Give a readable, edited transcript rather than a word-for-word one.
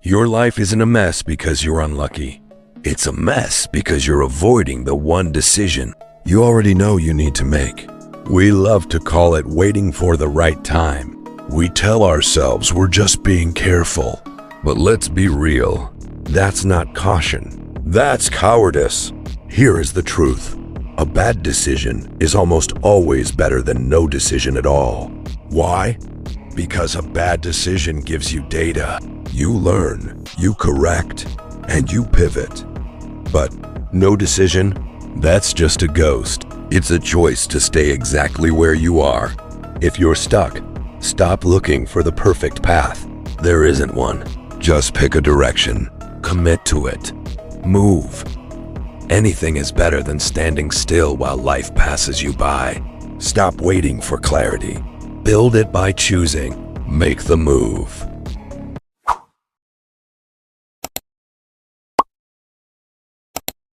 Your life isn't a mess because you're unlucky. It's a mess because you're avoiding the one decision you already know you need to make. We love to call it waiting for the right time. We tell ourselves we're just being careful. But let's be real. That's not caution. That's cowardice. Here is the truth. A bad decision is almost always better than no decision at all. Why? Because a bad decision gives you data. You learn, you correct, and you pivot. But no decision? That's just a ghost. It's a choice to stay exactly where you are. If you're stuck, stop looking for the perfect path. There isn't one. Just pick a direction. Commit to it. Move. Anything is better than standing still while life passes you by. Stop waiting for clarity. Build it by choosing. Make the move.